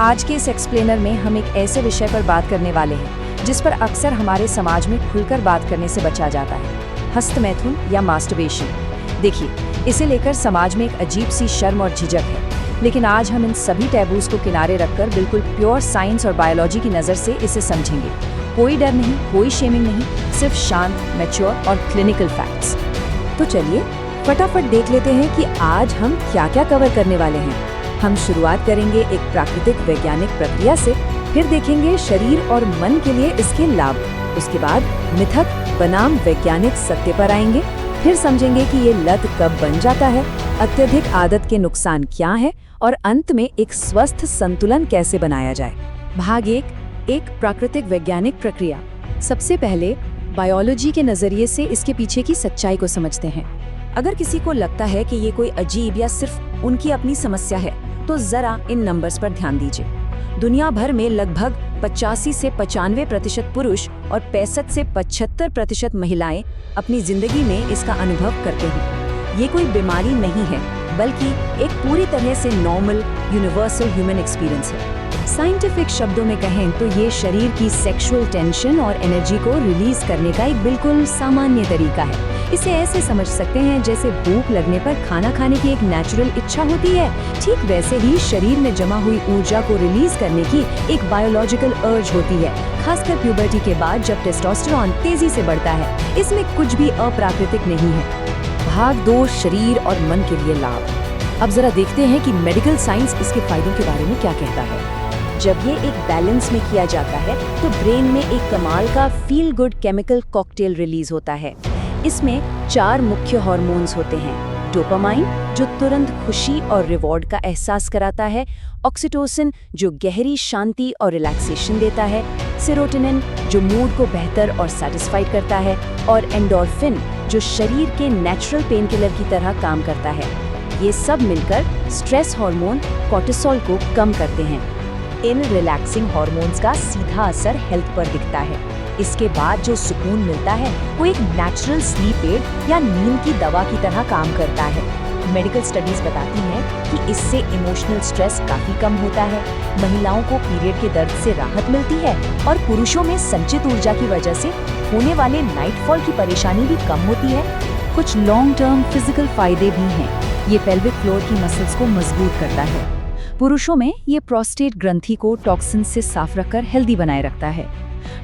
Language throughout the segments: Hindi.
आज के इस एक्सप्लेनर में हम एक ऐसे विषय पर बात करने वाले हैं जिस पर अक्सर हमारे समाज में खुलकर बात करने से बचा जाता है, हस्तमैथुन या मास्टरबेशन। देखिए, इसे लेकर समाज में एक अजीब सी शर्म और झिझक है, लेकिन आज हम इन सभी टैबूज को किनारे रखकर बिल्कुल प्योर साइंस और बायोलॉजी की नज़र से इसे समझेंगे। कोई डर नहीं, कोई शेमिंग नहीं, सिर्फ शांत, मैच्योर और क्लिनिकल फैक्ट्स। तो चलिए फटाफट देख लेते हैं कि आज हम क्या क्या कवर करने वाले हैं। हम शुरुआत करेंगे एक प्राकृतिक वैज्ञानिक प्रक्रिया से, फिर देखेंगे शरीर और मन के लिए इसके लाभ। उसके बाद मिथक बनाम वैज्ञानिक सत्य पर आएंगे, फिर समझेंगे कि ये लत कब बन जाता है, अत्यधिक आदत के नुकसान क्या है और अंत में एक स्वस्थ संतुलन कैसे बनाया जाए। भाग एक प्राकृतिक वैज्ञानिक प्रक्रिया। सबसे पहले बायोलॉजी के नजरिए से इसके पीछे की सच्चाई को समझते हैं। अगर किसी को लगता है कि ये कोई अजीब या सिर्फ उनकी अपनी समस्या है, तो जरा इन नंबर्स पर ध्यान दीजिए। दुनिया भर में लगभग 85 से 95% पुरुष और 65 से 75% महिलाएं अपनी जिंदगी में इसका अनुभव करते हैं। ये कोई बीमारी नहीं है, बल्कि एक पूरी तरह से नॉर्मल यूनिवर्सल ह्यूमन एक्सपीरियंस है। साइंटिफिक शब्दों में कहें तो ये शरीर की सेक्सुअल टेंशन और एनर्जी को रिलीज करने का एक बिल्कुल सामान्य तरीका है। इसे ऐसे समझ सकते हैं जैसे भूख लगने पर खाना खाने की एक नेचुरल इच्छा होती है, ठीक वैसे ही शरीर में जमा हुई ऊर्जा को रिलीज करने की एक बायोलॉजिकल अर्ज होती है, खासकर प्यूबर्टी के बाद जब टेस्टोस्टेरोन तेजी से बढ़ता है। इसमें कुछ भी अप्राकृतिक नहीं है। भाग 2 शरीर और मन के लिए लाभ। अब जरा देखते हैं कि मेडिकल साइंस इसके फायदों के बारे में क्या कहता है। जब ये एक बैलेंस में किया जाता है तो ब्रेन में एक कमाल का feel good chemical cocktail release होता है। इसमें 4 मुख्य हार्मोन्स होते हैं। डोपामाइन जो तुरंत खुशी और रिवॉर्ड का एहसास कराता है, ऑक्सीटोसिन जो गहरी शांति और रिलैक्सेशन देता है, सेरोटोनिन जो मूड को बेहतर और सैटिस्फाइड करता है, और एंडोर्फिन जो शरीर के नेचुरल पेन किलर की तरह काम करता है। ये सब मिलकर स्ट्रेस हार्मोन कोर्टिसोल को कम करते हैं। इन रिलैक्सिंग हार्मोन्स का सीधा असर हेल्थ पर दिखता है। इसके बाद जो सुकून मिलता है वो एक नेचुरल स्लीप एड या नींद की दवा की तरह काम करता है। मेडिकल स्टडीज बताती हैं कि इससे इमोशनल स्ट्रेस काफी कम होता है, महिलाओं को पीरियड के दर्द से राहत मिलती है और पुरुषों में संचित ऊर्जा की वजह से होने वाले नाइटफॉल की परेशानी भी कम होती है। कुछ लॉन्ग टर्म फिजिकल फायदे भी हैं। ये पेल्विक फ्लोर की मसल्स को मजबूत करता है। पुरुषों में ये प्रोस्टेट ग्रंथि को टॉक्सिन से साफ रखकर हेल्दी बनाए रखता है।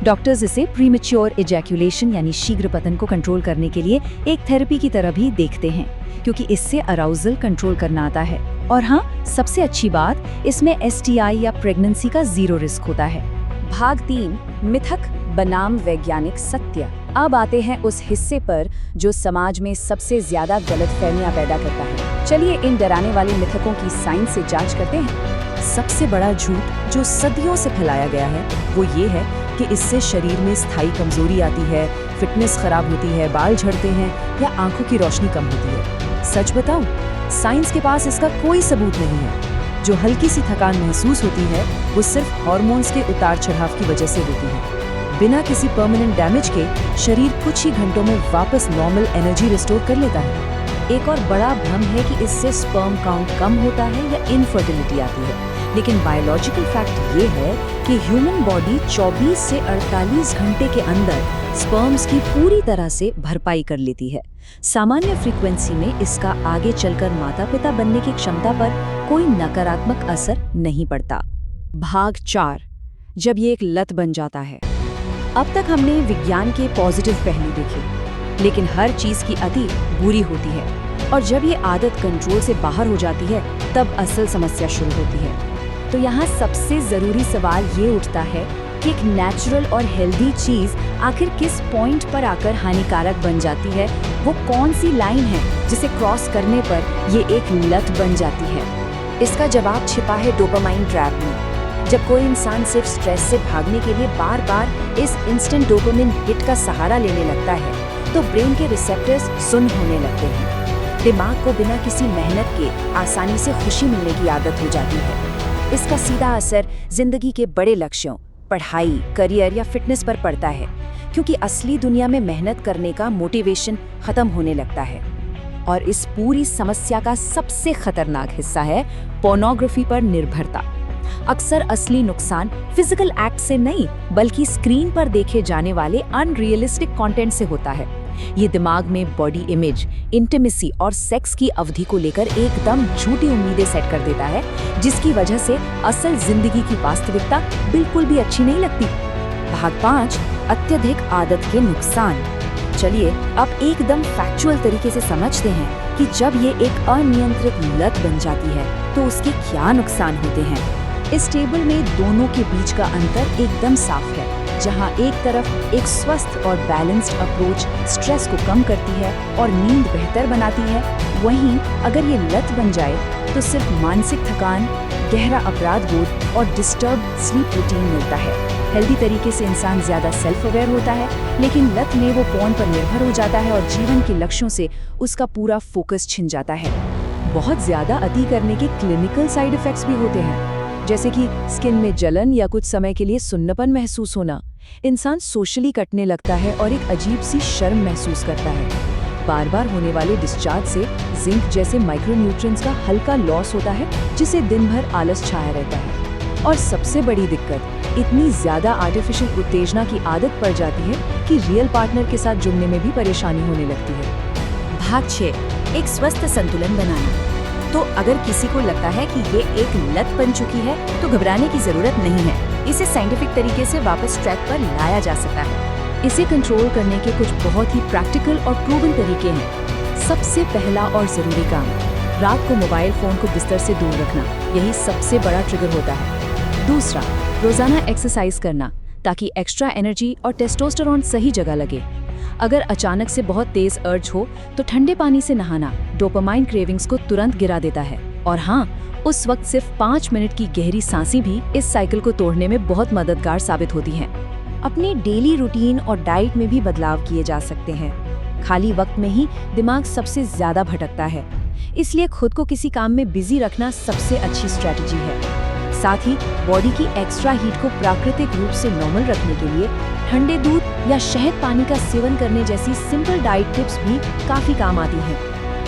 डॉक्टर्स इसे प्रीमेच्योर इजैक्यूलेशन यानी शीघ्र पतन को कंट्रोल करने के लिए एक थेरेपी की तरह भी देखते हैं, क्योंकि इससे अराउजल कंट्रोल करना आता है। और हाँ, सबसे अच्छी बात, इसमें STI या प्रेगनेंसी का 0 रिस्क होता है। भाग 3 मिथक बनाम वैज्ञानिक सत्य। अब आते हैं उस हिस्से पर जो समाज में सबसे ज्यादा गलतफहमियां पैदा करता है। चलिए इन डराने वाले मिथकों की साइंस से जांच करते हैं। सबसे बड़ा झूठ जो सदियों से फैलाया गया है वो ये है कि इससे शरीर में स्थायी कमजोरी आती है, फिटनेस खराब होती है, बाल झड़ते हैं या आंखों की रोशनी कम होती है। सच बताऊं, साइंस के पास इसका कोई सबूत नहीं है। जो हल्की सी थकान महसूस होती है वो सिर्फ हार्मोन्स के उतार चढ़ाव की वजह से होती है। बिना किसी परमानेंट डैमेज के शरीर कुछ ही घंटों में वापस नॉर्मल एनर्जी रिस्टोर कर लेता है। एक और बड़ा भ्रम है कि इससे स्पर्म काउंट कम होता है या इनफर्टिलिटी आती है, लेकिन बायोलॉजिकल फैक्ट ये है कि ह्यूमन बॉडी 24 से 48 घंटे के अंदर स्पर्म्स की पूरी तरह से भरपाई कर लेती है। सामान्य फ्रीक्वेंसी में इसका आगे चलकर माता पिता बनने की क्षमता पर कोई नकारात्मक असर नहीं पड़ता। भाग 4 जब ये एक लत बन जाता है। अब तक हमने विज्ञान के पॉजिटिव पहलू देखे, लेकिन हर चीज की अति बुरी होती है, और जब ये आदत कंट्रोल से बाहर हो जाती है तब असल समस्या शुरू होती है। तो यहाँ सबसे जरूरी सवाल ये उठता है कि एक नेचुरल और हेल्दी चीज आखिर किस पॉइंट पर आकर हानिकारक बन जाती है। वो कौन सी लाइन है जिसे क्रॉस करने पर ये एक लत बन जाती है। इसका जवाब छिपा है डोपामाइन ट्रैप में। जब कोई इंसान सिर्फ स्ट्रेस से भागने के लिए बार बार इस इंस्टेंट डोपामिन हिट का सहारा लेने लगता है तो ब्रेन के रिसेप्टर्स सुन्न होने लगते हैं। दिमाग को बिना किसी मेहनत के आसानी से खुशी मिलने की आदत हो जाती है। इसका सीधा असर जिंदगी के बड़े लक्ष्यों, पढ़ाई, करियर या फिटनेस पर पड़ता है, क्योंकि असली दुनिया में मेहनत करने का मोटिवेशन खत्म होने लगता है। और इस पूरी समस्या का सबसे खतरनाक हिस्सा है पोर्नोग्राफी पर निर्भरता। अक्सर असली नुकसान फिजिकल एक्ट से नहीं बल्कि स्क्रीन पर देखे जाने वाले अनरियलिस्टिक कंटेंट से होता है। ये दिमाग में बॉडी इमेज, इंटीमेसी और सेक्स की अवधि को लेकर एकदम झूठी उम्मीदें सेट कर देता है, जिसकी वजह से असल जिंदगी की वास्तविकता बिल्कुल भी अच्छी नहीं लगती। भाग 5, अत्यधिक आदत के नुकसान। चलिए अब एकदम फैक्चुअल तरीके से समझते हैं कि जब ये एक अनियंत्रित लत बन जाती है तो उसके क्या नुकसान होते हैं। इस टेबल में दोनों के बीच का अंतर एकदम साफ है। जहां एक तरफ एक स्वस्थ और बैलेंस्ड अप्रोच स्ट्रेस को कम करती है और नींद बेहतर बनाती है, वहीं अगर ये लत बन जाए तो सिर्फ मानसिक थकान, गहरा अपराध बोध और डिस्टर्ब स्लीप रूटीन मिलता है। हेल्दी तरीके से इंसान ज्यादा सेल्फ अवेयर होता है, लेकिन लत में वो फोन पर निर्भर हो जाता है और जीवन के लक्ष्यों से उसका पूरा फोकस छिन जाता है। बहुत ज्यादा अति करने के क्लिनिकल साइड इफेक्ट्स भी होते हैं, जैसे कि स्किन में जलन या कुछ समय के लिए सुन्नपन महसूस होना। इंसान सोशली कटने लगता है और एक अजीब सी शर्म महसूस करता है। बार बार होने वाले डिस्चार्ज से जिंक जैसे माइक्रोन्यूट्रिएंट्स का हल्का लॉस होता है, जिससे दिन भर आलस छाया रहता है। और सबसे बड़ी दिक्कत, इतनी ज्यादा आर्टिफिशियल उत्तेजना की आदत पड़ जाती है कि रियल पार्टनर के साथ जुड़ने में भी परेशानी होने लगती है। भाग 6, एक स्वस्थ संतुलन बनाना। तो अगर किसी को लगता है कि ये एक लत बन चुकी है तो घबराने की जरूरत नहीं है। इसे साइंटिफिक तरीके से वापस ट्रैक पर लाया जा सकता है। इसे कंट्रोल करने के कुछ बहुत ही प्रैक्टिकल और प्रूवन तरीके हैं। सबसे पहला और जरूरी काम, रात को मोबाइल फोन को बिस्तर से दूर रखना। यही सबसे बड़ा ट्रिगर होता है। दूसरा, रोजाना एक्सरसाइज करना ताकि एक्स्ट्रा एनर्जी और टेस्टोस्टेरोन सही जगह लगे। अगर अचानक से बहुत तेज अर्ज हो तो ठंडे पानी से नहाना डोपामाइन क्रेविंग्स को तुरंत गिरा देता है। और हाँ, उस वक्त सिर्फ 5 मिनट की गहरी सांसें भी इस साइकिल को तोड़ने में बहुत मददगार साबित होती हैं। अपने डेली रूटीन और डाइट में भी बदलाव किए जा सकते हैं। खाली वक्त में ही दिमाग सबसे ज्यादा भटकता है, इसलिए खुद को किसी काम में बिजी रखना सबसे अच्छी स्ट्रेटजी है। साथ ही बॉडी की एक्स्ट्रा हीट को प्राकृतिक रूप से नॉर्मल रखने के लिए ठंडे दूध या शहद पानी का सेवन करने जैसी सिंपल डाइट टिप्स भी काफी काम आती हैं।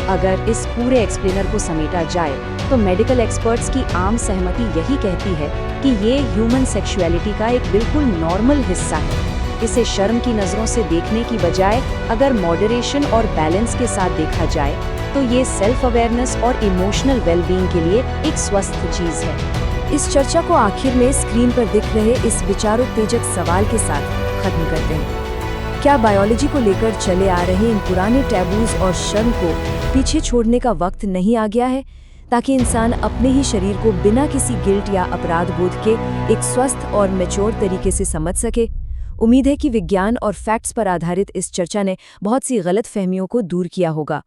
अगर इस पूरे एक्सप्लेनर को समेटा जाए तो मेडिकल एक्सपर्ट्स की आम सहमति यही कहती है कि ये ह्यूमन सेक्सुअलिटी का एक बिल्कुल नॉर्मल हिस्सा है। इसे शर्म की नज़रों से देखने की बजाय अगर मॉडरेशन और बैलेंस के साथ देखा जाए तो ये सेल्फ अवेयरनेस और इमोशनल वेलबींग के लिए एक स्वस्थ चीज़ है। इस चर्चा को आखिर में स्क्रीन पर दिख रहे इस विचारोत्तेजक सवाल के साथ खत्म करते हैं। क्या बायोलॉजी को लेकर चले आ रहे इन पुराने टैबूज और शर्म को पीछे छोड़ने का वक्त नहीं आ गया है, ताकि इंसान अपने ही शरीर को बिना किसी गिल्ट या अपराध बोध के एक स्वस्थ और मैच्योर तरीके से समझ सके? उम्मीद है कि विज्ञान और फैक्ट्स पर आधारित इस चर्चा ने बहुत सी गलत फहमियों को दूर किया होगा।